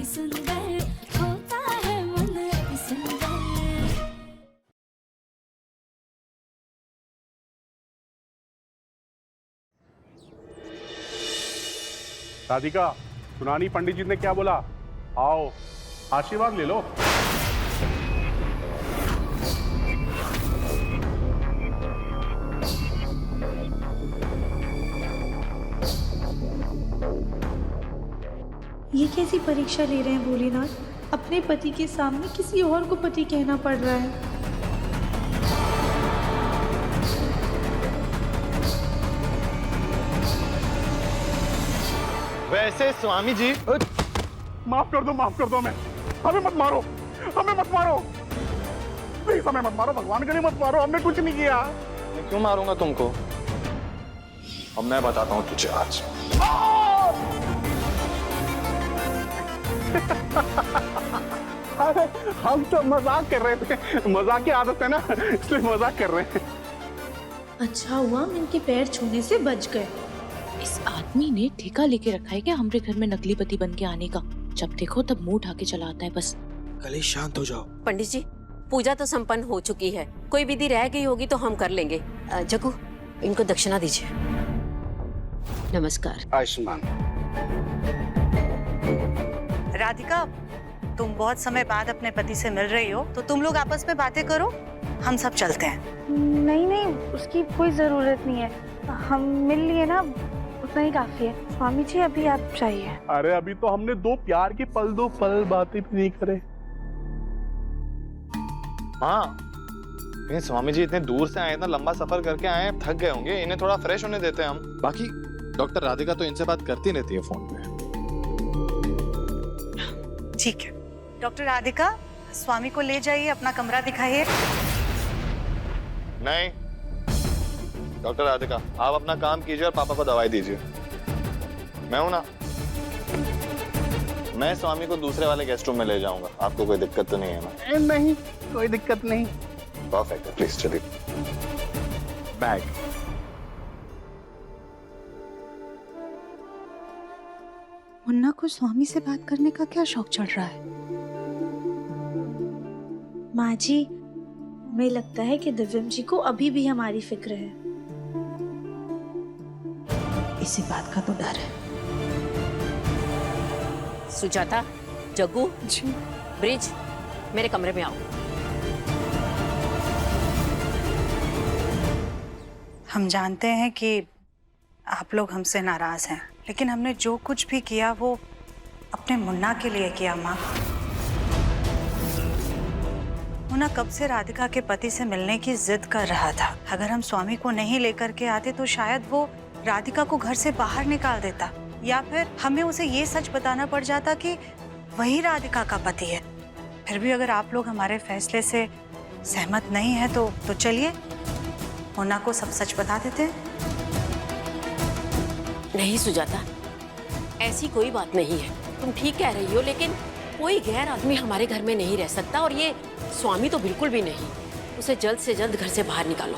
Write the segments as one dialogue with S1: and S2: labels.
S1: सुंदर होता है मन सुंदर।
S2: राधिका, सुनानी पंडित जी ने क्या बोला? आओ आशीर्वाद ले लो।
S3: ये कैसी परीक्षा ले रहे हैं भोलेनाथ? अपने पति के सामने किसी और को पति कहना पड़ रहा है।
S4: वैसे स्वामी जी,
S2: माफ कर दो हमें। हमें मत मारो, हमें मत मारो, प्लीज हमें मत मारो, भगवान के लिए मत मारो, हमने कुछ नहीं किया।
S4: मैं क्यों मारूंगा तुमको? अब मैं बताता हूँ तुझे आज।
S2: अरे हम तो मजाक कर रहे थे, मजाक की आदत है ना, इसलिए मजाक कर रहे हैं।
S3: अच्छा हुआ हम इनके पैर छूने से बच गए।
S5: इस आदमी ने ठेका लेके रखा है क्या हमारे घर में नकली पति बन के आने का? जब देखो तब मुंह उठा के चला आता है बस।
S6: कली शांत हो जाओ।
S7: पंडित जी, पूजा तो संपन्न हो चुकी है, कोई विधि रह गई होगी तो हम कर लेंगे। जग्गू, इनको दक्षिणा दीजिए। नमस्कार।
S2: आयुष्मान।
S8: राधिका, तुम बहुत समय बाद अपने पति से मिल रही हो, तो तुम लोग आपस में बातें करो, हम सब चलते हैं।
S9: नहीं, उसकी कोई जरूरत नहीं है, हम मिल लिए ना, उतना ही काफी है। स्वामी जी अभी आप चाहिए।
S2: अरे अभी तो हमने दो प्यार के दो पल बातें भी नहीं करे।
S4: हाँ, लेकिन स्वामी जी इतने दूर से आए, इतना लंबा सफर करके आए, थक गए होंगे, इन्हें थोड़ा फ्रेश होने देते हैं हम।
S6: बाकी डॉक्टर राधिका तो इनसे बात करती रहती है फोन पे।
S8: ठीक है डॉक्टर राधिका, स्वामी को ले जाइए, अपना कमरा दिखाइए।
S4: नहीं डॉक्टर राधिका, आप अपना काम कीजिए और पापा को दवाई दीजिए। मैं हूं ना, मैं स्वामी को दूसरे वाले गेस्ट रूम में ले जाऊंगा। आपको कोई दिक्कत तो नहीं है ना?
S2: नहीं, कोई दिक्कत नहीं।
S4: परफेक्ट है, प्लीज चलिए।
S2: बैग।
S9: मुन्ना को स्वामी से बात करने का क्या शौक चढ़ रहा है?
S3: माँ जी, हमें लगता है कि दिव्यम जी को अभी भी हमारी फिक्र है।
S9: इसी बात का तो डर है।
S7: सुजाता, जग्गू, ब्रिज, मेरे कमरे में आओ।
S8: हम जानते हैं कि आप लोग हमसे नाराज हैं, लेकिन हमने जो कुछ भी किया वो अपने मुन्ना के लिए किया। माँ, मुन्ना कब से राधिका के पति से मिलने की जिद कर रहा था। अगर हम स्वामी को नहीं लेकर के आते तो शायद वो राधिका को घर से बाहर निकाल देता, या फिर हमें उसे ये सच बताना पड़ जाता कि वही राधिका का पति है। फिर भी अगर आप लोग हमारे फैसले से सहमत नहीं है तो चलिए मुन्ना को सब सच बता देते हैं।
S7: नहीं सुजाता, ऐसी कोई बात नहीं है, तुम ठीक कह रही हो, लेकिन कोई गैर आदमी हमारे घर में नहीं रह सकता, और ये स्वामी तो बिल्कुल भी नहीं। उसे जल्द से जल्द घर से बाहर निकालो।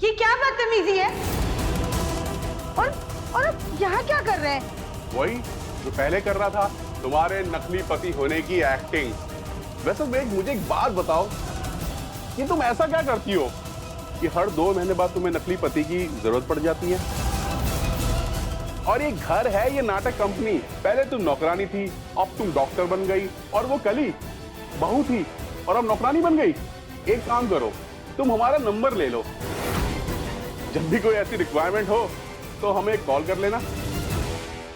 S9: ये क्या बदतमीजी है? और आप यहाँ क्या कर रहे हैं?
S2: वही जो पहले कर रहा था, तुम्हारे नकली पति होने की एक्टिंग। वैसे मुझे एक बात बताओ कि तुम ऐसा क्या करती हो कि हर 2 महीने बाद तुम्हें नकली पति की जरूरत पड़ जाती है? और ये घर है, ये नाटक कंपनी। पहले तुम नौकरानी थी, अब तुम डॉक्टर बन गई, और वो कली बहू थी और अब नौकरानी बन गई। एक काम करो, तुम हमारा नंबर ले लो, जब भी कोई ऐसी रिक्वायरमेंट हो तो हमें कॉल कर लेना।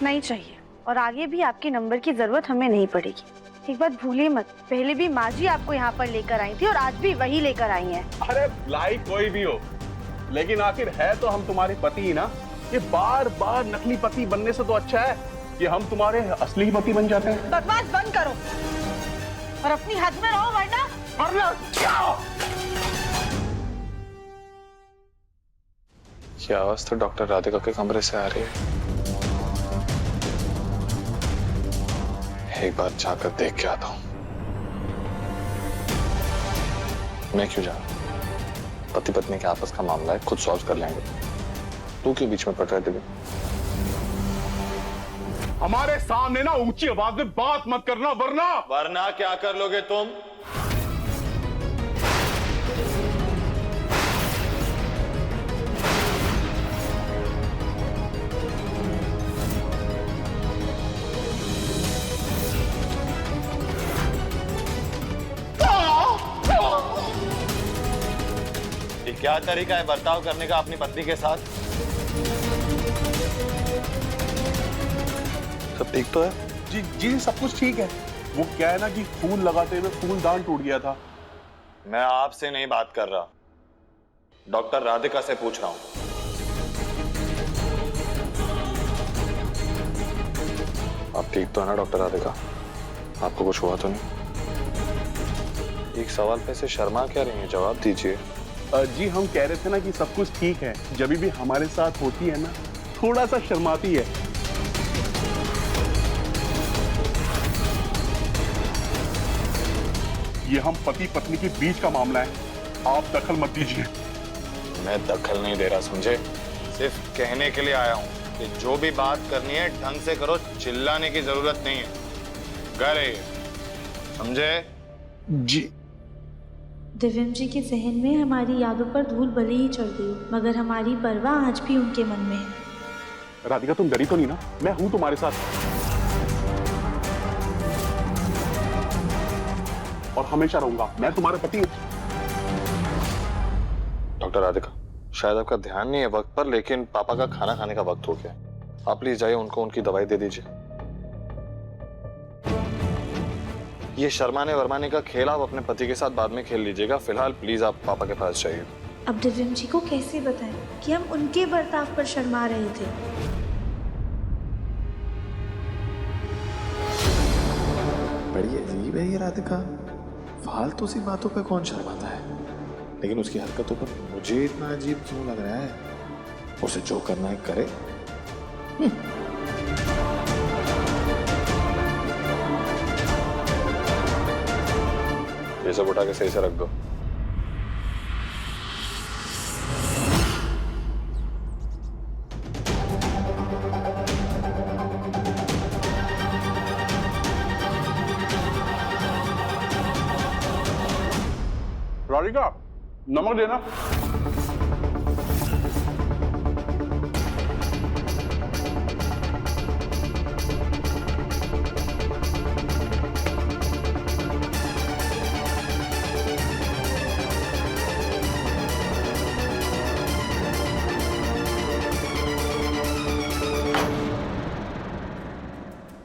S9: नहीं चाहिए, और आगे भी आपके नंबर की जरूरत हमें नहीं पड़ेगी। एक बात भूलिए मत, पहले भी माँ जी आपको यहाँ पर लेकर आई थी और आज भी वही लेकर आई हैं।
S2: अरे लाई कोई भी हो, लेकिन आखिर है तो हम तुम्हारे पति ही ना। ये बार बार नकली पति बनने से तो अच्छा है कि हम तुम्हारे असली पति बन जाते हैं।
S9: बकवास बंद करो और अपनी हद में रहो, वरना
S4: ये आवाज तो डॉक्टर राधिका के कमरे से आ रही है। एक बार जाकर देख के आता हूं। मैं क्यों जाऊं? पति पत्नी के आपस का मामला है, खुद सॉल्व कर लेंगे। तू क्यों बीच में पड़ रहा है दिव्या?
S2: हमारे सामने ना ऊंची आवाज में बात मत करना, वरना
S4: क्या कर लोगे तुम? ये क्या तरीका है बर्ताव करने का अपनी पत्नी के साथ? सब ठीक तो है?
S2: जी जी सब कुछ ठीक है। वो क्या है ना कि फूल लगाते हुए फूलदान टूट गया था।
S4: मैं आपसे नहीं बात कर रहा, डॉक्टर राधिका से पूछ रहा हूं। आप ठीक तो है ना डॉक्टर राधिका? आपको कुछ हुआ तो नहीं? एक सवाल पे से शर्मा क्या रही है, जवाब दीजिए।
S2: जी हम कह रहे थे ना कि सब कुछ ठीक है। जब भी हमारे साथ होती है ना थोड़ा सा शर्माती है। ये हम पति पत्नी के बीच का मामला है, आप दखल मत दीजिए।
S4: मैं दखल नहीं दे रहा, समझे? सिर्फ कहने के लिए आया हूं कि जो भी बात करनी है ढंग से करो, चिल्लाने की जरूरत नहीं है। घर है, समझे?
S2: जी।
S3: दिव्यम जी के जहन में हमारी यादों पर धूल भले ही चढ़ गई, मगर हमारी परवाह आज भी उनके मन में है।
S2: राधिका तुम डरी तो नहीं ना? मैं हूं तुम्हारे साथ और हमेशा रहूंगा। मैं तुम्हारे पति हूं।
S4: डॉक्टर राधिका, शायद आपका ध्यान नहीं है वक्त पर, लेकिन पापा का खाना खाने का वक्त हो गया। आप प्लीज जाइए, उनको उनकी दवाई दे दीजिए। ये शर्माने वरमाने का खेल आप अपने पति के साथ बाद में खेल लीजिएगा। फिलहाल प्लीज आप पापा के पास जाइए।
S3: अब दिव्यम जी को कैसे बताएं कि हम उनके बर्ताव पर शर्मा रहे थे?
S6: बड़ी अजीब है ये राधिका, फालतू सी बातों पे कौन शर्माता है, लेकिन उसकी हरकतों पर मुझे इतना अजीब क्यों लग रहा है? उसे जो करना है करे।
S4: ये सब उठा के सही से रख दो।
S2: राधिका नमक देना।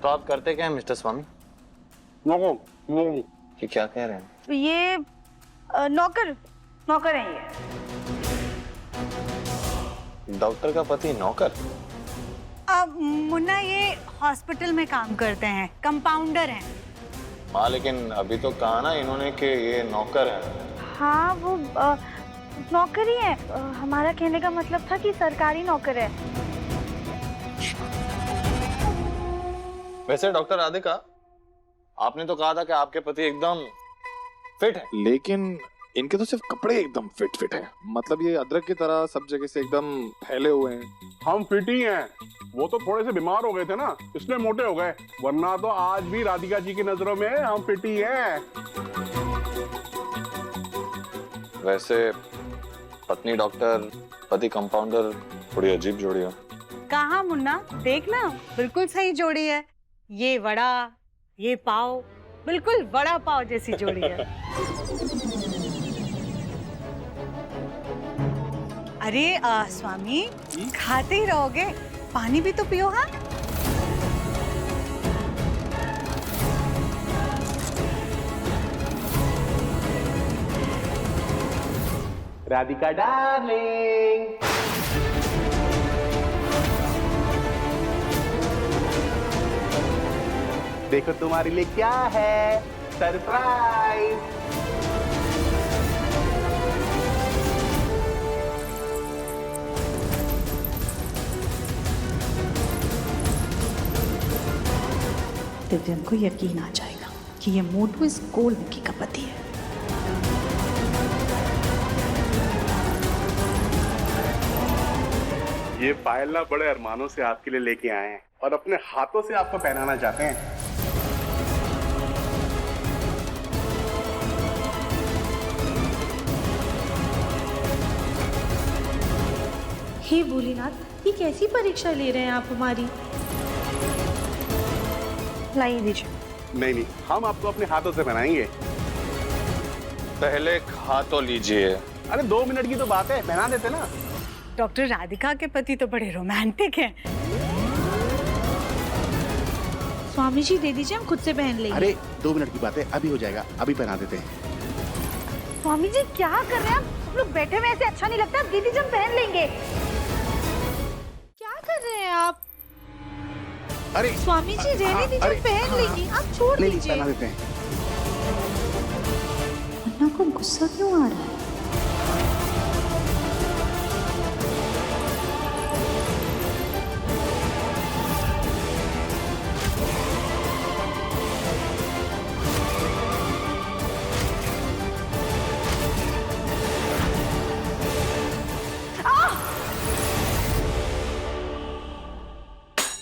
S4: तो आप करते क्या है मिस्टर स्वामी? ये क्या कह रहे हैं?
S9: ये नौकर है ये।
S4: डॉक्टर का पति नौकर?
S8: मुन्ना ये हॉस्पिटल में काम करते हैं, कंपाउंडर हैं।
S4: हाँ, लेकिन अभी तो कहा ना इन्होंने कि ये नौकर है।
S9: हाँ वो नौकर ही है। हमारा कहने का मतलब था कि सरकारी नौकर है।
S4: वैसे डॉक्टर राधिका, आपने तो कहा था कि आपके पति एकदम फिट है,
S6: लेकिन इनके तो सिर्फ कपड़े एकदम फिट है। मतलब ये अदरक की तरह सब जगह से एकदम फैले हुए हैं।
S2: हम फिट ही हैं। वो तो थोड़े से बीमार हो गए थे ना, इसलिए मोटे हो गए, वरना तो आज भी राधिका जी की नजरों में हम फिट ही हैं।
S4: वैसे पत्नी डॉक्टर, पति कंपाउंडर, थोड़ी अजीब जोड़ी है।
S8: कहाँ मुन्ना, देखना बिल्कुल सही जोड़ी है। ये वड़ा, ये पाव, बिल्कुल वड़ा पाव जैसी जोड़ी है। अरे स्वामी, खाते ही रहोगे, पानी भी तो पियो। हाँ
S2: राधिका डार्लिंग, देखो तुम्हारे लिए क्या है, सरप्राइज।
S8: दिव्यम को यकीन आ जाएगा कि ये मोटू इस गोलमुखी का पति है।
S2: ये पायल ना बड़े अरमानों से आपके लिए लेके आए हैं और अपने हाथों से आपको पहनाना चाहते हैं।
S3: हे भोलेनाथ, ये कैसी परीक्षा ले रहे हैं आप हमारी?
S9: लाइए दीजिए।
S2: नहीं नहीं, हम आपको अपने हाथों से पहनाएंगे।
S4: पहले खा तो लीजिए।
S2: अरे 2 मिनट की तो बात है, पहना देते ना।
S8: डॉक्टर राधिका के पति तो बड़े रोमांटिक हैं।
S3: स्वामी जी दे दीजिए, हम खुद से पहन लेंगे।
S2: अरे 2 मिनट की बात है, अभी हो जाएगा, अभी पहना देते हैं।
S9: स्वामी जी क्या कर रहे हैं आप लोग? बैठे हुए ऐसे अच्छा नहीं लगता। आप दीदी जब पहन लेंगे।
S3: क्या कर रहे हैं आप?
S2: अरे
S3: स्वामी जी रहने दीजिए,
S2: अरे,
S3: पहन लेंगे, आप छोड़
S2: नहीं
S3: दीजिए।
S2: पहना देते हैं।
S8: अन्ना को गुस्सा क्यों आ रहा है?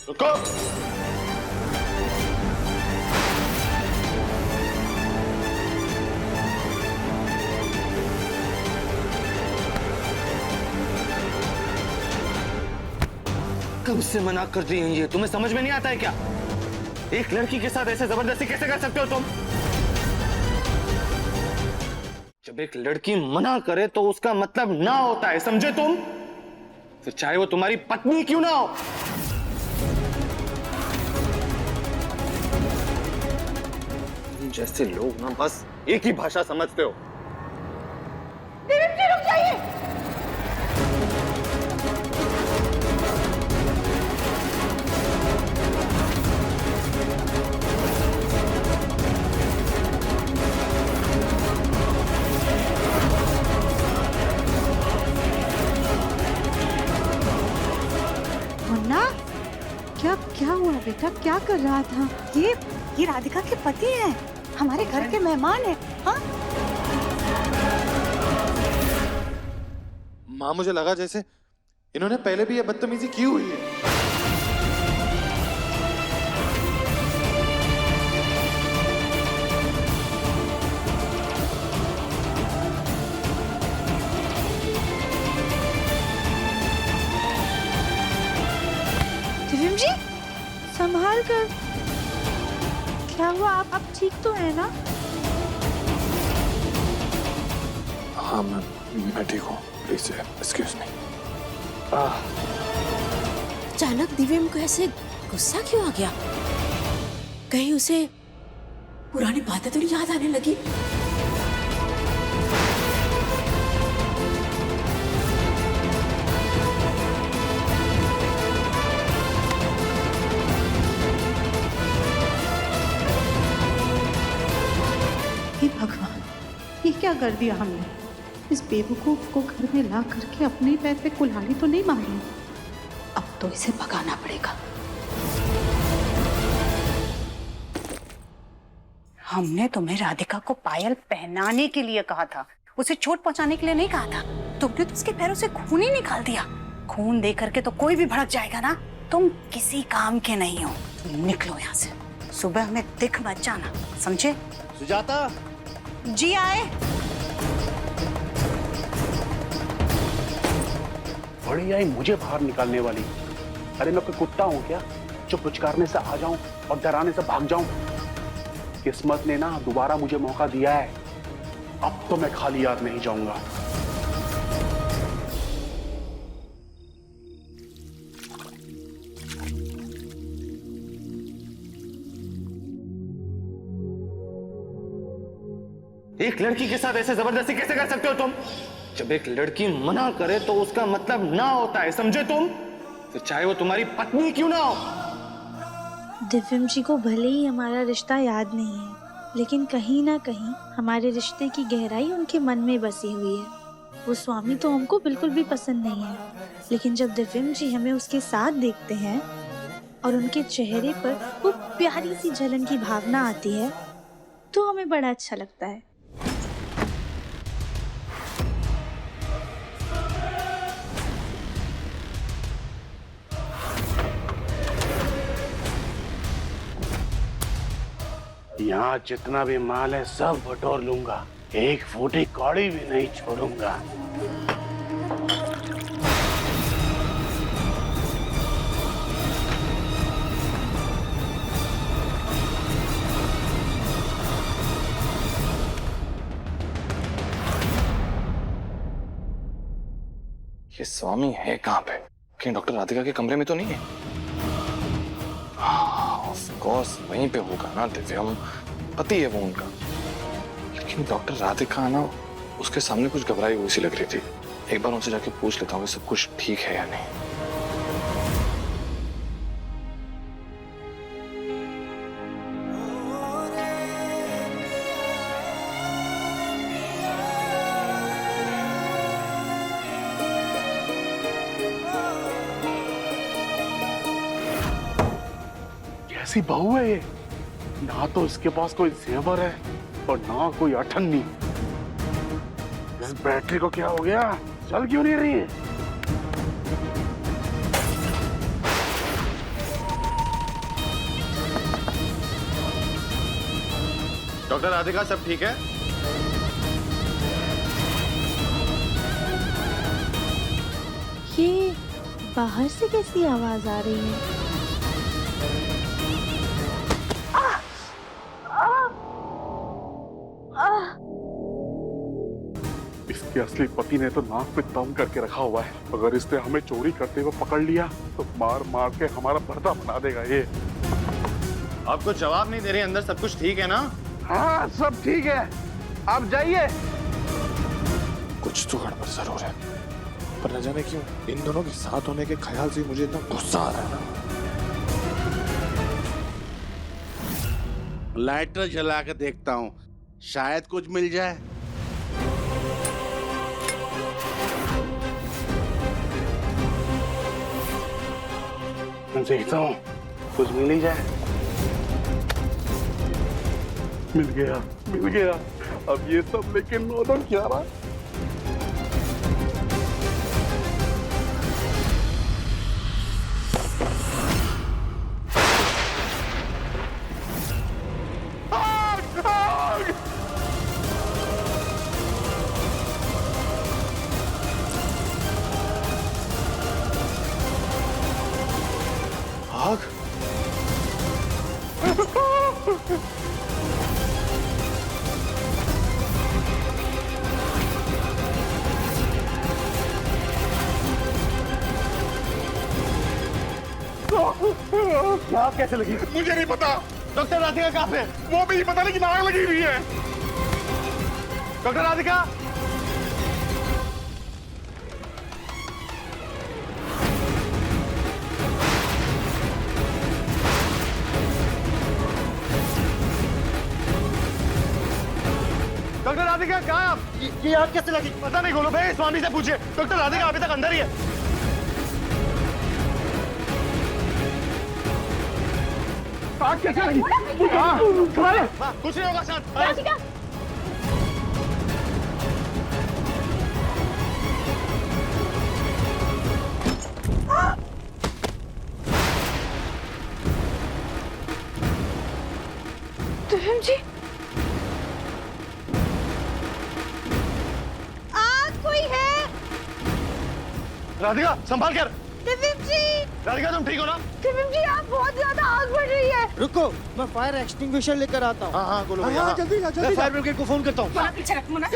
S4: रुको। कब से मना कर रही हैं ये? तुम्हें समझ में नहीं आता है क्या? एक लड़की के साथ ऐसे जबरदस्ती कैसे कर सकते हो तुम? जब एक लड़की मना करे तो उसका मतलब ना होता है, समझे तुम? फिर चाहे वो तुम्हारी पत्नी क्यों ना हो। जैसे लोग ना बस एक ही भाषा समझते हो।
S9: रुक जाइए।
S8: मुन्ना, क्या हुआ बेटा? क्या कर रहा था? ये राधिका के पति हैं, हमारे घर के मेहमान हैं। हाँ?
S6: माँ, मुझे लगा जैसे इन्होंने पहले भी ये बदतमीजी की हुई है।
S3: दिव्यम जी, संभाल कर। क्या हुआ? आप ठीक तो है ना?
S6: हाँ, मैं ठीक हूँ। Please excuse me.
S7: अचानक दिव्यम को ऐसे गुस्सा क्यों आ गया? कहीं उसे पुरानी बातें तो नहीं याद आने लगी?
S8: हे भगवान, ये क्या कर दिया हमने? इस बेवकूफ को घर में ला करके अपने पैर पे कुल्हाड़ी तो नहीं मारी। अब तो इसे भगाना पड़ेगा। हमने तुम्हें राधिका को पायल पहनाने के लिए कहा था, उसे चोट पहुंचाने के लिए नहीं कहा था। तुमने तो उसके पैरों से खून ही निकाल दिया। खून दे करके तो कोई भी भड़क जाएगा ना। तुम किसी काम के नहीं हो। निकलो यहाँ से। सुबह हमें दिख मत जाना, समझे?
S4: सुजाता
S8: जी आए।
S2: बड़ी आई मुझे बाहर निकालने वाली। अरे मैं कोई कुत्ता हूं क्या जो पुचकारने से आ जाऊं और डराने से भाग जाऊं? किस्मत ने ना दोबारा मुझे मौका दिया है। अब तो मैं खाली हाथ नहीं जाऊंगा।
S4: एक लड़की के साथ ऐसे जबरदस्ती कैसे कर सकते हो तुम? जब एक लड़की मना करे तो उसका मतलब ना होता है, समझे तुम? फिर चाहे वो तुम्हारी पत्नी क्यों ना हो।
S3: दिव्यम जी को भले ही हमारा रिश्ता याद नहीं है, लेकिन कहीं ना कहीं हमारे रिश्ते की गहराई उनके मन में बसी हुई है। वो स्वामी तो हमको बिल्कुल भी पसंद नहीं है, लेकिन जब दिव्यम जी हमें उसके साथ देखते हैं और उनके चेहरे पर वो प्यारी सी जलन की भावना आती है तो हमें बड़ा अच्छा लगता है।
S2: यहाँ जितना भी माल है सब बटोर लूंगा, एक फूटी कौड़ी भी नहीं छोड़ूंगा।
S4: ये स्वामी है कहाँ पे? कहीं डॉक्टर राधिका के कमरे में तो नहीं है? ऑफ कोर्स वहीं पे होगा ना, दिव्यम पति है वो उनका। लेकिन डॉक्टर राधिका ना उसके सामने कुछ घबराई हुई सी लग रही थी। एक बार उनसे जाके पूछ लेता हूँ सब कुछ ठीक है या नहीं।
S2: कैसी बहू है ये? ना तो इसके पास कोई जेवर है और ना कोई अठन्नी। इस बैटरी को क्या हो गया? चल क्यों नहीं रही है?
S4: डॉक्टर राधिका सब ठीक है?
S3: ये बाहर से कैसी आवाज आ रही है?
S2: इसके असली पति ने तो नाक पे दम करके रखा हुआ है। अगर इसने हमें चोरी करते हुए पकड़ लिया तो मार मार के हमारा पर्दा बना देगा ये।
S4: आपको जवाब नहीं दे रही, अंदर सब कुछ ठीक है ना?
S2: हाँ सब ठीक है, आप जाइए।
S6: कुछ तो गड़बड़ जरूर है, पर न जाने क्यों इन दोनों के साथ होने के ख्याल से मुझे इतना गुस्सा आ रहा है ना।
S10: लाइटर जला के देखता हूँ, शायद कुछ मिल जाए।
S2: देखता हूँ कुछ मिल ही जाए। मिल गया। अब ये सब लेकिन नौदन क्या रहा?
S6: आग?
S2: क्या कैसे लगी? मुझे नहीं पता।
S4: डॉक्टर राधिका कहाँ पे?
S2: वो भी नहीं पता, लेकिन आग लगी हुई है।
S4: डॉक्टर राधिका? डॉक्टर राधिका कहाँ आप? ये आग कैसे लगी? पता नहीं, खोलो भाई, स्वामी से पूछिए। डॉक्टर राधिका अभी तक अंदर ही है।
S2: आग कैसे लगी?
S4: कुछ नहीं होगा शांत।
S9: दिव्यम जी, कोई है?
S4: राधिका संभाल कर।
S9: दिव्यम जी,
S4: राधिका तुम ठीक हो ना?
S9: दिव्यम जी, आप बहुत ज्यादा आग बढ़ रही है।
S11: रुको, मैं फायर एक्सटिंग्विशर लेकर आता हूँ।
S4: हाँ गोलू भैया,
S11: हाँ, जल्दी
S4: मैं फायर ब्रिगेड को फोन करता हूँ।
S9: पीछे रख मुन्ना।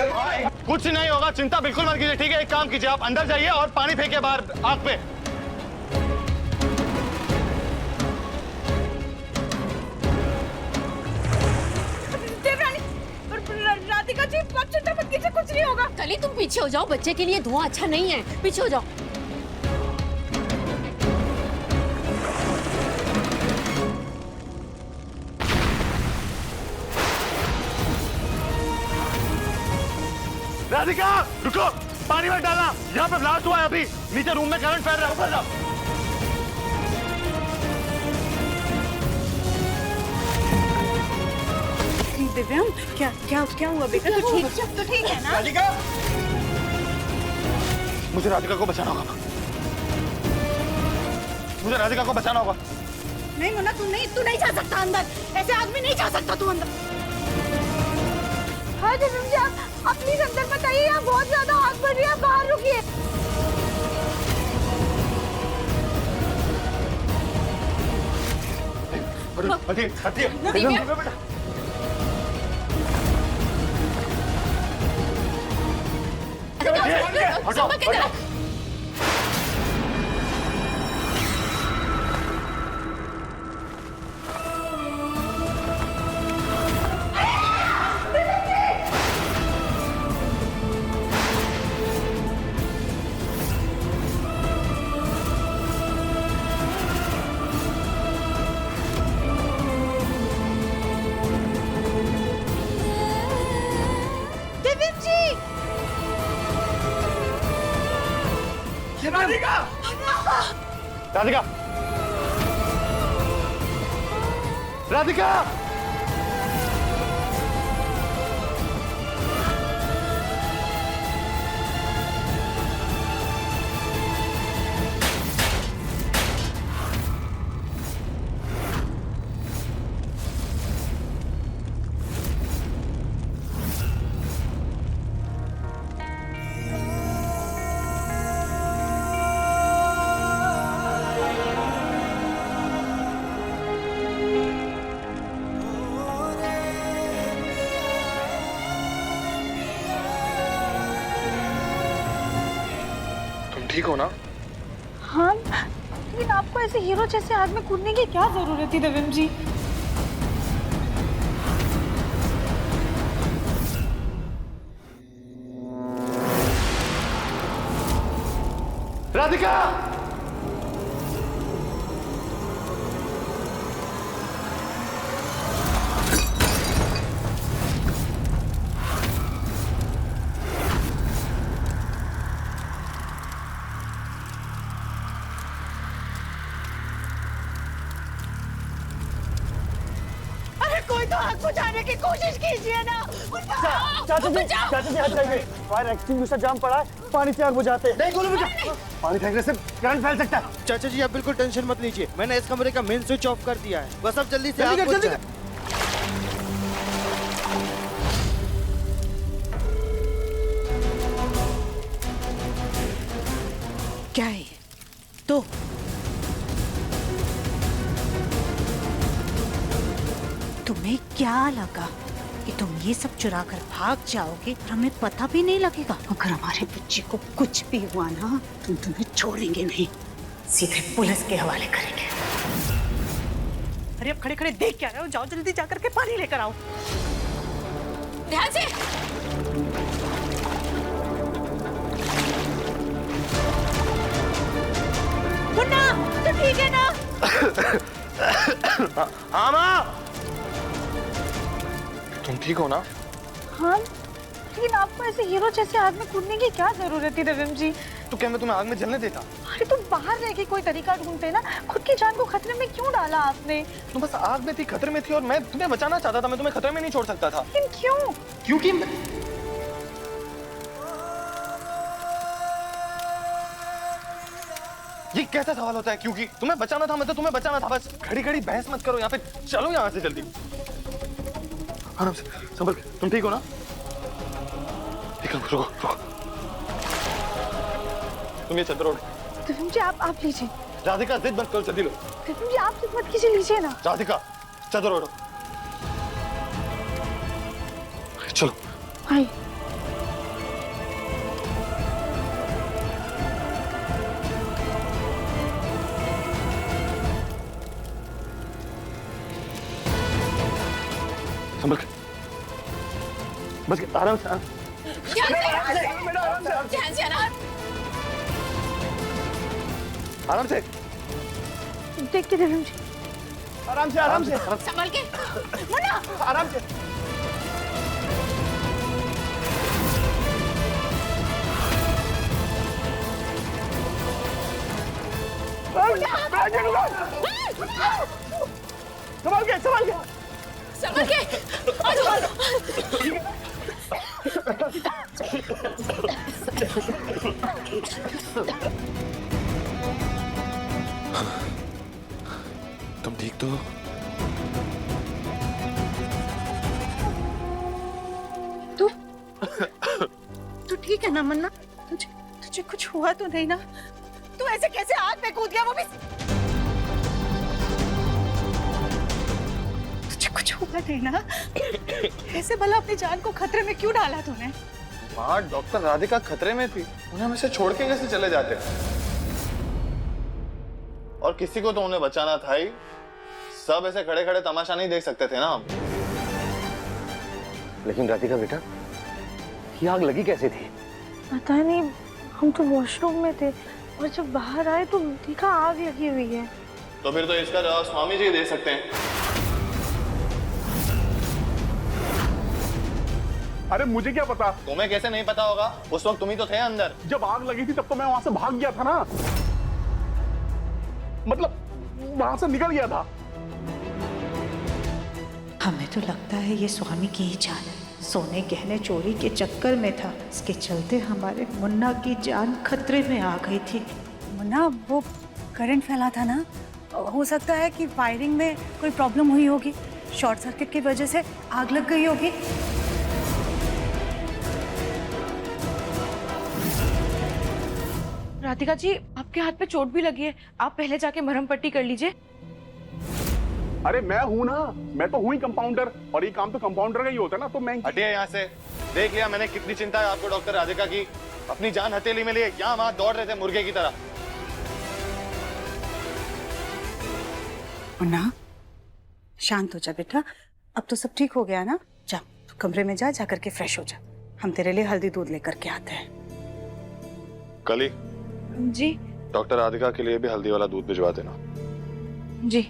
S4: कुछ नहीं होगा, चिंता बिल्कुल मत कीजिए। ठीक है, एक काम कीजिए, आप अंदर जाइए और पानी फेंकिए बाहर आग पे।
S9: राधिका जी, आप चिंता मत कीजिए, कुछ नहीं होगा।
S7: कली तुम पीछे हो जाओ, बच्चे के लिए धुआं अच्छा नहीं है। पीछे हो जाओ।
S4: राधिका रुको, पानी मत डालना। यहाँ पे ब्लास्ट हुआ है अभी, नीचे रूम में करंट फैल रहा है। ऊपर जाओ।
S8: दिव्यम क्या क्या क्या हुआ बेटा? तो ठीक है ना?
S6: राधिका, मुझे राधिका को बचाना होगा। मुझे राधिका को बचाना होगा।
S8: नहीं मुन्ना, तू नहीं जा सकता अंदर। ऐसे आदमी नहीं जा सकता तू अंदर।
S9: हाँ दिव्यम जी, आप प्लीज अंदर मत आइए, यहाँ बहुत ज्यादा आग बढ़ रही है, आप बाहर रुकिए।
S7: संभल के जरा।
S9: दिव्यम जी,
S6: राधिका, राधिका, राधिका, ठीक हो ना?
S9: हाँ, लेकिन आपको ऐसे हीरो जैसे आग में कूदने की क्या जरूरत थी दिव्यम जी?
S6: राधिका,
S8: कोई तो आग बुझाने की कोशिश कीजिए ना।
S11: चाचा जी हट जाइए। फायर एक्सटिंग्विशर जाम पड़ा है, पानी से आग बुझाते हैं।
S6: नहीं गोलू बेटा, पानी फेंकने से करंट फैल सकता है।
S11: चाचा जी आप बिल्कुल टेंशन मत लीजिए, मैंने इस कमरे का मेन स्विच ऑफ कर दिया है। बस अब जल्दी से आग बुझ जाए।
S8: क्या है ये? तो तुम्हें क्या लगा कि तुम ये सब चुरा कर भाग जाओगे और हमें पता भी नहीं लगेगा? अगर हमारे बच्चे को कुछ भी हुआ ना, तो तुम्हें छोड़ेंगे नहीं, सीधे पुलिस के हवाले करेंगे। अरे अब खड़े खड़े देख क्या रहे हो? जाओ जल्दी जाकर के पानी लेकर आओ।
S7: ध्यान से।
S8: मुन्ना, तो ठीक है ना?
S6: हाँ माँ, तुम ठीक हो ना?
S9: हाँ, लेकिन आपको ऐसे हीरो जैसे आग में कूदने की क्या जरूरत थी दिव्यम जी?
S6: तो क्या मैं तुम्हें आग में जलने देता?
S9: अरे तुम बाहर रह के कोई तरीका ढूंढते ना, खुद की जान को खतरे में क्यों डाला आपने?
S6: तुम बस आग में थी, खतरे में थी और मैं तुम्हें बचाना चाहता था। मैं तुम्हें खतरे में नहीं छोड़ सकता था।
S9: लेकिन क्यों?
S6: क्योंकि ये कैसा सवाल होता है? क्योंकि तुम्हें बचाना था, मैं तो तुम्हें बचाना था। बस खड़ी खड़ी बहस मत करो यहाँ पे, चलो यहाँ से जल्दी। आराम से, संभल के। तुम ठीक हो ना? ठीक है, रुको रुको। तुम ये चादर ओढ़ो।
S9: दिव्यम जी आप लीजिए।
S6: राधिका जिद मत करो, जल्दी लो।
S9: दिव्यम जी आप जिद मत कीजिए, लीजिए ना।
S6: राधिका चादर ओढ़ो। चलो
S9: आई।
S6: संभल के, बस आराम से। आराम से
S9: देख के दिव्यम जी,
S6: आराम से आराम से
S7: संभल के।
S8: मुन्ना,
S6: आराम से।
S7: संभल के। आ जाओ।
S4: तुम ठीक तो हो?
S8: तू ठीक है ना मन्ना? तुझे कुछ हुआ तो नहीं ना? तू ऐसे कैसे आग में कूद गया, वो भी तुझे कुछ हुआ नहीं ना? ऐसे भला अपनी जान को खतरे में क्यों डाला तूने?
S6: माँ, डॉक्टर राधिका खतरे में थी, उन्हें हम इसे छोड़ के कैसे चले जाते? और किसी को तो उन्हें बचाना था ही। सब ऐसे खड़े खड़े तमाशा नहीं देख सकते थे ना हम।
S11: लेकिन राधिका बेटा, ये आग लगी कैसे थी?
S9: पता नहीं, हम तो वॉशरूम में थे और जब बाहर आए तो देखा आग लगी हुई है।
S6: तो फिर तो इसका जवाब स्वामी जी दे सकते हैं।
S2: अरे मुझे क्या पता?
S6: तुम्हें कैसे नहीं पता होगा? उस वक्त तुम ही तो थे अंदर।
S2: जब आग लगी थी तब तो मैं वहां से भाग गया था ना, मतलब वहां से निकल गया था।
S8: हमें तो लगता है ये स्वामी की ही चाल है। सोने गहने चोरी के चक्कर में था, इसके चलते हमारे मुन्ना की जान खतरे में आ गई थी। मुन्ना, वो करंट फैला था ना, हो सकता है कि वायरिंग में कोई प्रॉब्लम हुई होगी, शॉर्ट सर्किट की वजह से आग लग गई होगी।
S9: राधिका जी, आपके हाथ पे चोट भी लगी है, आप पहले जाके मरहम पट्टी कर लीजिए।
S2: अरे मैं हूं ना, मैं तो हूं ही कंपाउंडर, और ये काम तो कंपाउंडर का ही होता है ना, तो मैं।
S6: हटिए यहाँ से। देख लिया मैंने कितनी चिंता है आपको डॉक्टर राधिका की। अपनी जान हथेली में लिए यहाँ वहां दौड़ रहे थे मुर्गे की तरह।
S8: मुन्ना, शांत हो जा बेटा, अब तो सब ठीक हो गया ना। जा तो कमरे में जा करके फ्रेश हो जा, हम तेरे लिए हल्दी दूध लेकर के आते हैं।
S6: कली
S9: जी
S6: डॉक्टर राधिका के लिए भी हल्दी वाला दूध भिजवा देना।
S9: जी।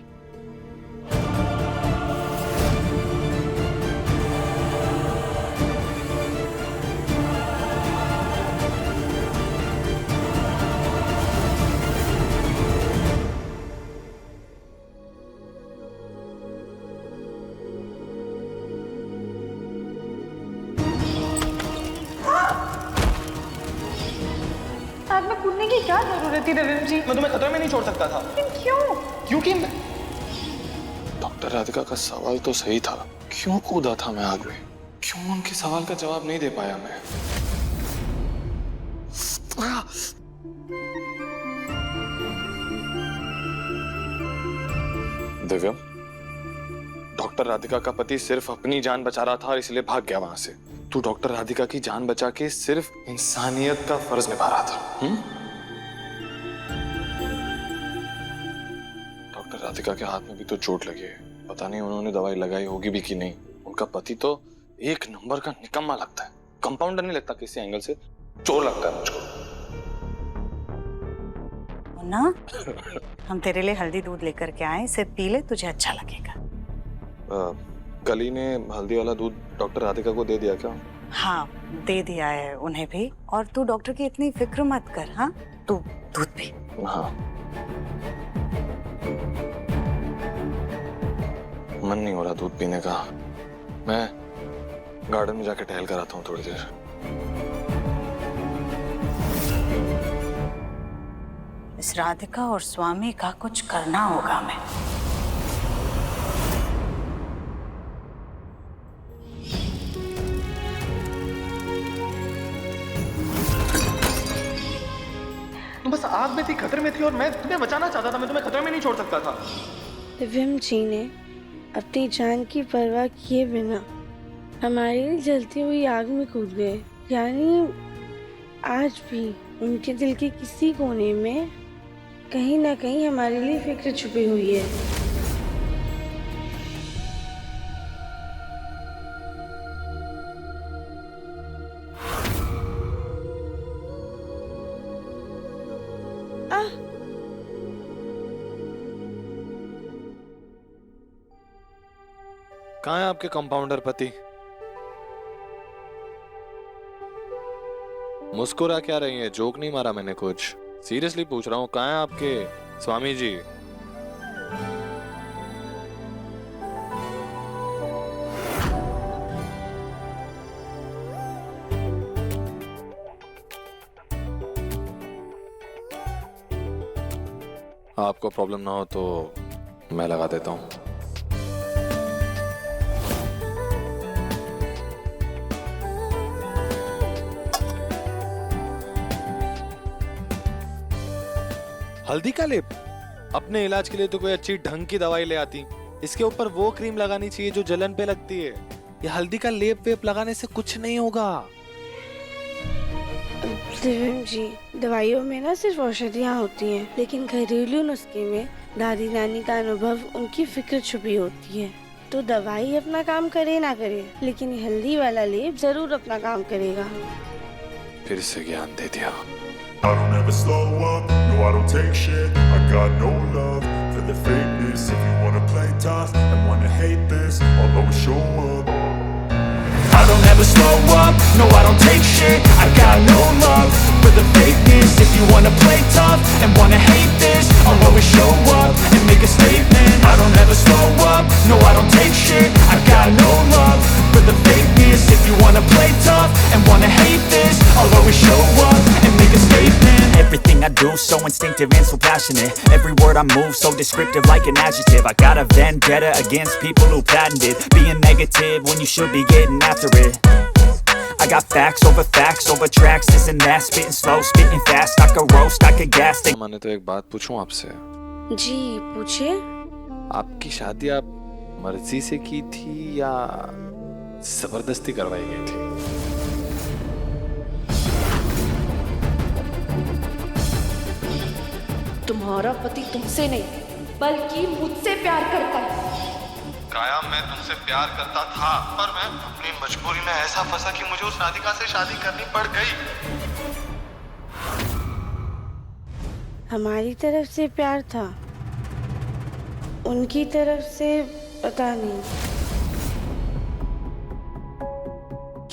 S9: आग में कूदने की क्या जरूरत थी रविंद्र जी?
S6: मैं तुम्हें खतरे में नहीं छोड़ सकता था।
S9: लेकिन क्यों?
S6: क्योंकि
S4: डॉक्टर राधिका का सवाल तो सही था, क्यों कूदा था मैं आग में? क्यों उनके सवाल का जवाब नहीं दे पाया मैं? दिव्यम, डॉक्टर राधिका का पति सिर्फ अपनी जान बचा रहा था और इसलिए भाग गया वहां से। तू डॉक्टर राधिका की जान बचा के सिर्फ इंसानियत का फर्ज निभा रहा था। डॉक्टर राधिका के हाथ में भी तो चोट लगी है, पता नहीं उन्होंने दवाई लगाई होगी भी कि नहीं। उनका पति तो एक नंबर का निकम्मा लगता है, कंपाउंडर नहीं लगता, किसी एंगल से चोर लगता है मुझको।
S8: मुन्ना, हम तेरे लिए हल्दी दूध लेकर के आए, इसे पी ले, तुझे अच्छा लगेगा।
S4: कली ने हल्दी वाला दूध डॉक्टर राधिका को दे दिया क्या?
S8: हाँ, दे दिया है उन्हें भी। और तू डॉक्टर की इतनी फिक्र मत कर, हाँ, तू दूध पी।
S4: हाँ, मन नहीं हो रहा दूध पीने का। मैं गार्डन में जाके टहल कर आता हूँ थोड़ी देर।
S8: इस राधिका और स्वामी का कुछ करना होगा हमें।
S6: तुम बस आग में थी, खतरे में थी, और मैं तुम्हें बचाना चाहता था। मैं तुम्हें खतरे में नहीं छोड़ सकता था।
S9: दिव्यम जी ने अपनी जान की परवाह किए बिना हमारे लिए जलती हुई आग में कूद गए। यानी आज भी उनके दिल के किसी कोने में कहीं ना कहीं हमारे लिए फिक्र छुपी हुई है।
S4: कहाँ है आपके कंपाउंडर पति? मुस्कुरा क्या रही है? जोक नहीं मारा मैंने कुछ, सीरियसली पूछ रहा हूँ। कहाँ है आपके स्वामी जी? आपको प्रॉब्लम ना हो तो मैं लगा देता हूँ। हल्दी का लेप? अपने इलाज के लिए तो कोई अच्छी ढंग की दवाई ले आती। इसके ऊपर वो क्रीम लगानी चाहिए जो जलन पे लगती है। ये हल्दी का लेप वेप लगाने से कुछ नहीं होगा।
S9: दिव्यम जी, दवाइयों में ना सिर्फ औषधियाँ होती हैं, लेकिन घरेलू नुस्खे में दादी नानी का अनुभव, उनकी फिक्र छुपी होती है। तो दवाई अपना काम करे ना करे, लेकिन ये हल्दी वाला लेप जरूर अपना काम करेगा।
S4: फिर से ज्ञान दे दिया।
S12: I don't ever slow up, no I don't take shit. I got no love for the fakeness. If you wanna play tough and wanna hate this, I'll always show up. I don't ever slow up, no I don't take shit. I got no love for the fakeness. If you wanna play tough and wanna hate this, I'll always show up and make a statement. I don't ever slow up, no I don't take shit. I got no love for the fakeness. If you wanna play tough and wanna hate this, I'll always show up and make a statement.
S13: Everything I do so instinctive and so passionate. Every word I move so descriptive like an adjective. I got a vendetta against people who patented being negative when you should be getting after it. I got facts over tracks, this and that. Spitting slow, spitting fast. I could roast, I could gas.
S4: मैंने तो एक बात पूछूं आपसे।
S9: जी पूछिए।
S4: आपकी शादी आप मर्जी से की थी या जबरदस्ती करवाई गई थी?
S7: तुम्हारा पति तुमसे नहीं बल्कि मुझसे प्यार करता है।
S6: काया, मैं तुमसे प्यार करता था, पर मैं अपनी मजबूरी में ऐसा फंसा कि मुझे उस राधिका से शादी करनी पड़ गई।
S9: हमारी तरफ से प्यार था, उनकी तरफ से पता नहीं।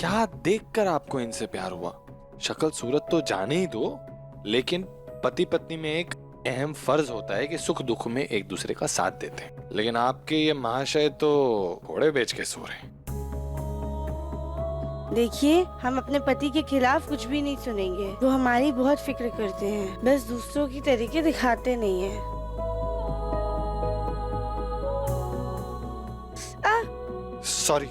S4: क्या देखकर आपको इनसे प्यार हुआ? शक्ल सूरत तो जाने ही दो, लेकिन पति पत्नी में एक अहम फर्ज होता है कि सुख दुख में एक दूसरे का साथ देते हैं। लेकिन आपके ये महाशय तो घोड़े बेच के सो रहे हैं।
S9: देखिए, हम अपने पति के खिलाफ कुछ भी नहीं सुनेंगे। वो हमारी बहुत फिक्र करते हैं, बस दूसरों की तरीके दिखाते नहीं हैं।
S4: सॉरी।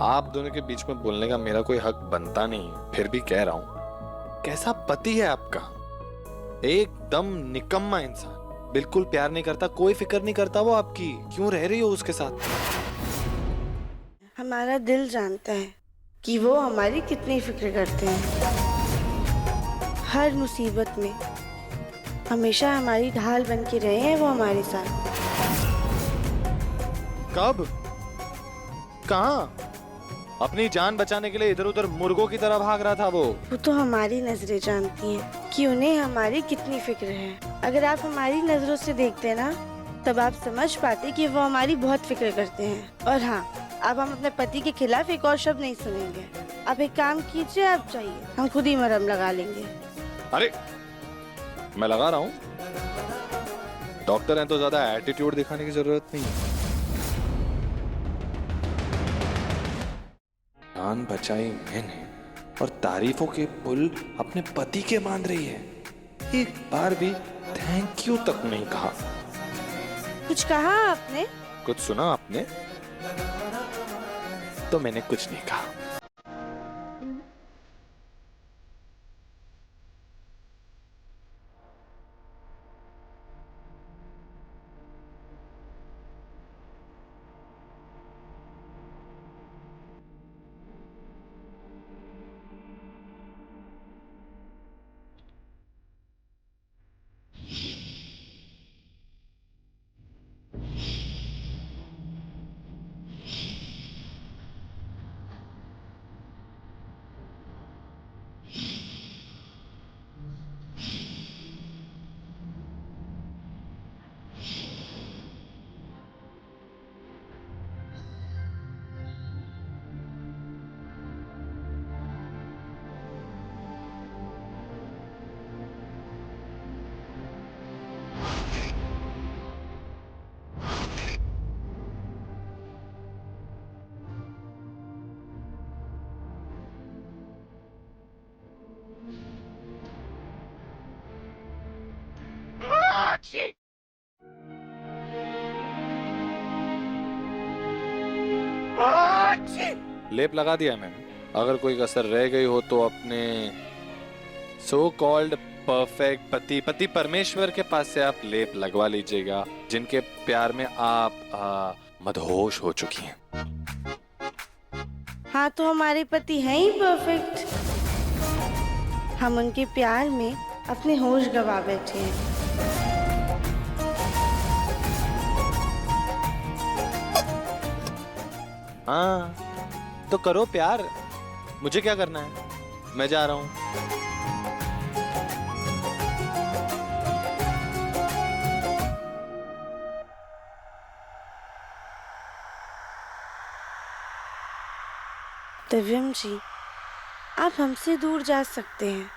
S4: आप दोनों के बीच में बोलने का मेरा कोई हक बनता नहीं, फिर भी कह रहा हूं। कैसा पति है आपका? एकदम निकम्मा इंसान, बिल्कुल प्यार नहीं करता, कोई फिक्र नहीं करता वो आपकी। क्यों रह रही हो उसके साथ?
S9: हमारा दिल जानता है कि वो हमारी कितनी फिक्र करते हैं। हर मुसीबत में हमेशा हमारी ढाल बन के रहे हैं वो हमारे साथ।
S4: कब? कहाँ? अपनी जान बचाने के लिए इधर उधर मुर्गों की तरह भाग रहा था वो
S9: तो हमारी नजरें जानती हैं कि उन्हें हमारी कितनी फिक्र है। अगर आप हमारी नजरों से देखते ना, तब आप समझ पाते कि वो हमारी बहुत फिक्र करते हैं। और हाँ, अब हम अपने पति के खिलाफ एक और शब्द नहीं सुनेंगे। आप एक काम कीजिए, आप जाइए, हम खुद ही मरहम लगा लेंगे।
S4: अरे मैं लगा रहा हूँ, डॉक्टर हैं तो ज्यादा एटीट्यूड दिखाने की जरूरत नहीं है। जान बचाई मैंने और तारीफों के पुल अपने पति के बांध रही है। एक बार भी थैंक यू तक नहीं कहा।
S9: कुछ कहा आपने?
S4: कुछ सुना आपने? तो मैंने कुछ नहीं कहा। लेप लगा दिया मैंने। अगर कोई कसर रह गई हो तो अपने सो कॉल्ड परफेक्ट पति परमेश्वर के पास से आप लेप लगवा लीजिएगा, जिनके प्यार में आप मदहोश हो चुकी हैं।
S9: हाँ, तो हमारे पति हैं ही परफेक्ट। हम उनके प्यार में अपने होश गवा बैठे हैं।
S4: हाँ, तो करो प्यार, मुझे क्या करना है, मैं जा रहा हूं।
S9: दिव्यम जी, आप हमसे दूर जा सकते हैं,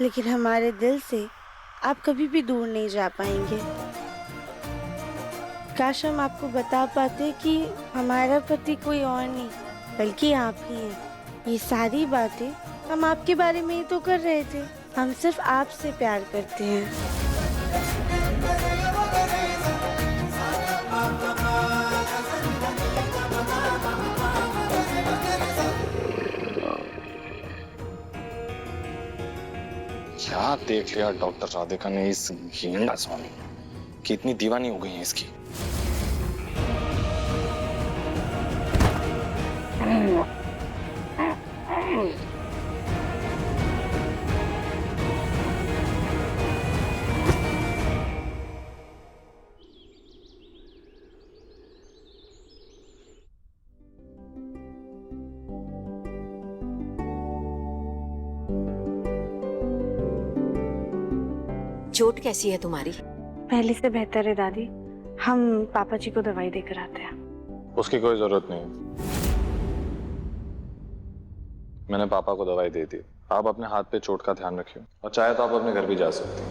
S9: लेकिन हमारे दिल से आप कभी भी दूर नहीं जा पाएंगे। काश हम आपको बता पाते कि हमारा पति कोई और नहीं बल्कि आप ही हैं। ये सारी बातें हम आपके बारे में ही तो कर रहे थे। हम सिर्फ आपसे प्यार करते हैं।
S4: क्या देख लिया डॉक्टर राधिका ने इस गेंडा स्वामी कि इतनी दीवानी हो गई है इसकी।
S7: चोट कैसी है तुम्हारी?
S9: पहले से बेहतर है दादी। हम पापा जी को दवाई देकर आते हैं।
S4: उसकी कोई जरूरत नहीं, मैंने पापा को दवाई दे दी। आप अपने हाथ पे चोट का ध्यान रखिए और चाहे तो आप अपने घर भी जा सकते हैं।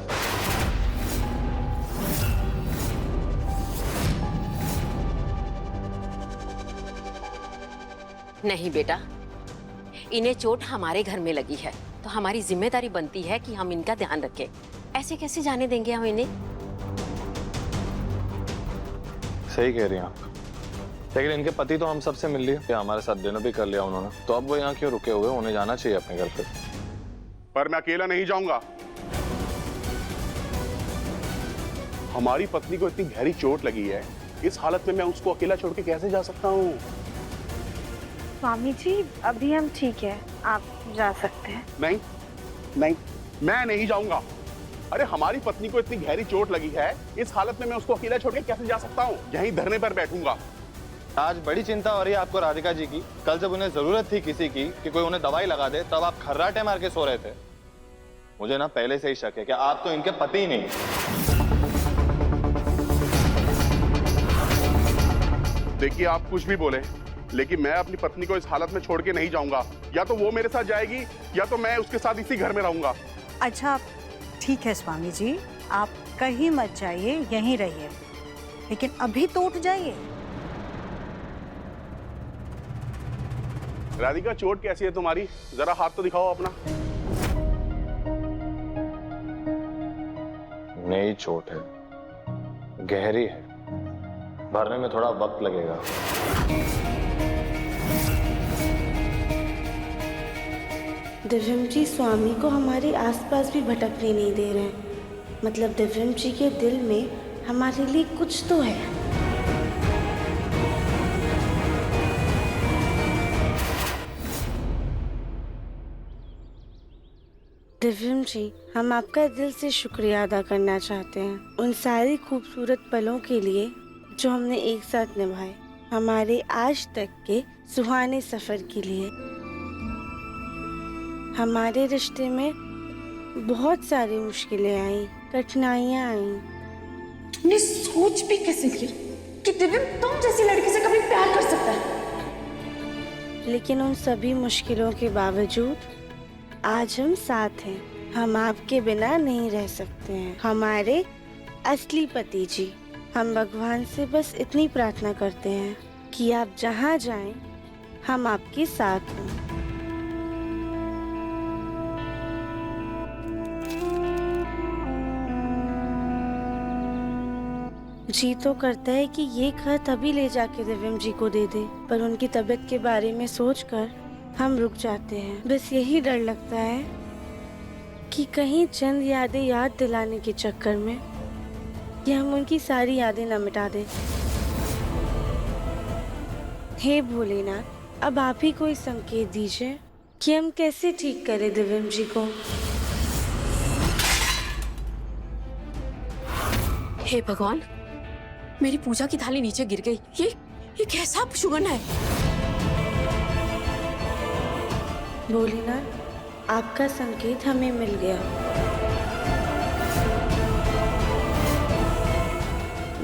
S7: नहीं बेटा, इन्हें चोट हमारे घर में लगी है तो हमारी जिम्मेदारी बनती है कि हम इनका ध्यान रखें। ऐसे कैसे जाने देंगे हम इन्हें?
S4: सही कह रही हैं आप, लेकिन इनके पति तो हम सबसे मिल लिए, हमारे साथ डिनर भी कर लिया उन्होंने, तो अब वो यहाँ क्यों रुके हुए? उन्हें जाना चाहिए अपने घर पर
S2: मैं अकेला नहीं जाऊंगा। हमारी पत्नी को इतनी गहरी चोट लगी है, इस हालत में मैं उसको अकेला छोड़ के कैसे जा सकता हूँ?
S3: स्वामी जी, अभी हम ठीक है, आप जा सकते हैं।
S2: नहीं नहीं, मैं नहीं जाऊंगा। अरे हमारी पत्नी को इतनी गहरी चोट लगी है, इस हालत में मैं उसको अकेला छोड़ के कैसे जा सकता हूँ? यहीं धरने पर बैठूंगा।
S6: आज बड़ी चिंता हो रही है आपको राधिका जी की। कल जब उन्हें जरूरत थी किसी की कि कोई उन्हें दवाई लगा दे, तब आप खर्राटे मार के सो रहे थे। मुझे ना पहले से ही शक है कि आप तो इनके पति ही नहीं।
S2: देखिए, आप कुछ भी बोले, लेकिन मैं अपनी पत्नी को इस हालत में छोड़ के नहीं जाऊंगा। या तो वो मेरे साथ जाएगी या तो मैं उसके साथ इसी घर में रहूंगा।
S8: अच्छा ठीक है स्वामी जी, आप कहीं मत जाइए, यहीं रहिए, लेकिन अभी तो उठ जाइए।
S2: राधिका, चोट कैसी है तुम्हारी? जरा हाथ तो दिखाओ अपना।
S4: नई चोट है, गहरी है, भरने में थोड़ा वक्त लगेगा।
S9: दिव्यम जी स्वामी को हमारे आसपास भी भटकने नहीं दे रहे हैं। मतलब दिव्यम जी के दिल में हमारे लिए कुछ तो है। दिव्यम जी, हम आपका दिल से शुक्रिया अदा करना चाहते हैं उन सारी खूबसूरत पलों के लिए जो हमने एक साथ निभाए, हमारे आज तक के सुहाने सफर के लिए। हमारे रिश्ते में बहुत सारी मुश्किलें आई, कठिनाइयाँ आई।
S5: तुमने सोच भी कैसे किया कि दिव्यम तुम जैसी लड़की से कभी प्यार कर सकता है?
S9: लेकिन उन सभी मुश्किलों के बावजूद आज हम साथ हैं। हम आपके बिना नहीं रह सकते हैं, हमारे असली पति जी। हम भगवान से बस इतनी प्रार्थना करते हैं कि आप जहाँ जाएं, हम आपके साथ हों। जी तो करता है कि ये खत अभी ले जाके दिव्यम जी को दे दे, पर उनकी तबीयत के बारे में सोचकर हम रुक जाते हैं। बस यही डर लगता है कि कहीं चंद यादें याद दिलाने के चक्कर में कि हम उनकी सारी यादें न मिटा दें। हे भोलेनाथ, अब आप ही कोई संकेत दीजिए कि हम कैसे ठीक करें दिव्यम जी को।
S7: हे भगवान, मेरी पूजा की थाली नीचे गिर गई। ये कैसा अपशुगन है?
S9: भोलेनाथ, आपका संकेत हमें मिल गया।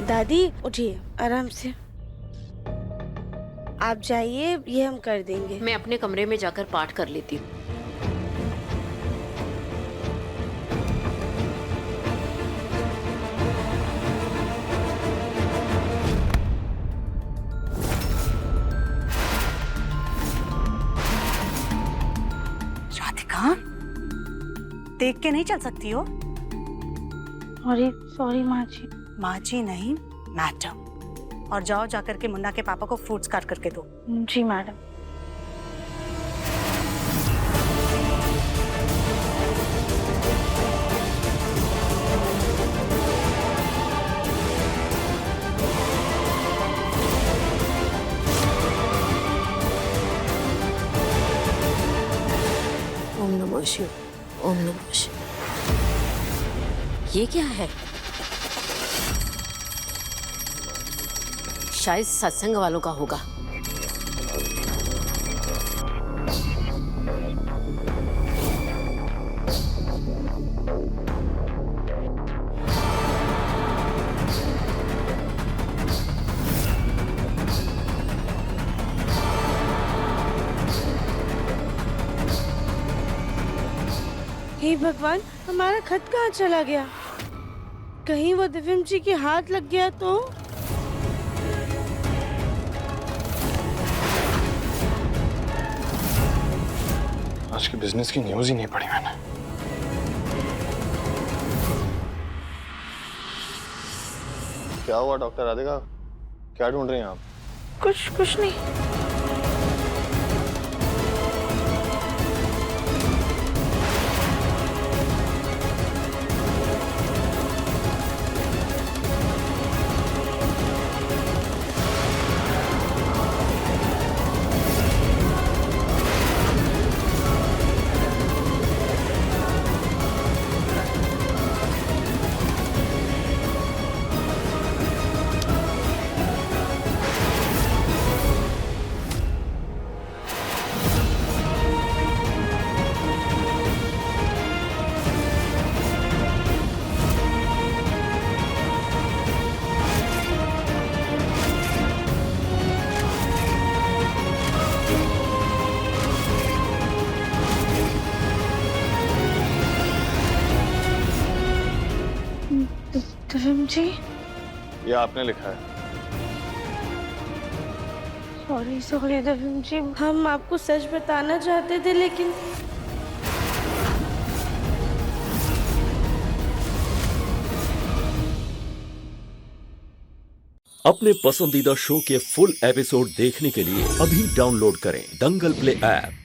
S9: दादी उठिए, आराम से। आप जाइए, ये हम कर देंगे।
S7: मैं अपने कमरे में जाकर पाठ कर लेती हूँ।
S8: राधिका, देख के नहीं चल सकती हो?
S9: सॉरी माँ जी।
S8: माँ जी नहीं, मैडम। और जाओ जाकर के मुन्ना के पापा को फ्रूट्स काट करके दो।
S9: जी मैडम।
S7: ओम नमः शिवाय, ओम नमः शिवाय। ये क्या है? शायद सत्संग वालों का होगा।
S9: हे भगवान, हमारा खत कहाँ चला गया? कहीं वो दिव्यम जी के हाथ लग गया तो?
S4: आज के बिजनेस की न्यूज ही नहीं पढ़ी मैंने।
S6: क्या हुआ डॉक्टर राधिका? क्या ढूंढ रही हैं आप?
S9: कुछ नहीं। दिव्यम जी,
S6: ये आपने लिखा है।
S9: सॉरी दिव्यम जी, हम आपको सच बताना चाहते थे लेकिन
S14: अपने पसंदीदा शो के फुल एपिसोड देखने के लिए अभी डाउनलोड करें दंगल प्ले ऐप।